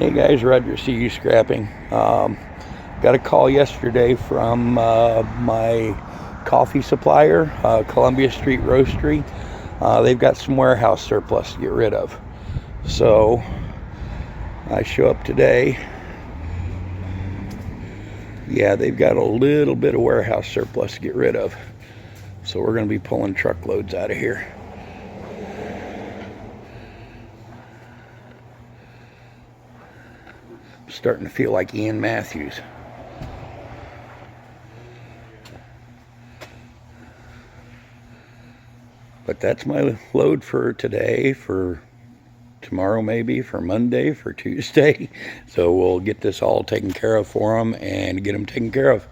Hey guys, Roger CU Scrapping. Got a call yesterday from my coffee supplier, Columbia Street Roastery. They've got some warehouse surplus to get rid of. So I show up today. Yeah, they've got a little bit of warehouse surplus to get rid of. So we're going to be pulling truckloads out of here. Starting to feel like Ian Matthews. But that's my load for today, for tomorrow maybe, for Monday, for Tuesday. So we'll get this all taken care of for them and get them taken care of.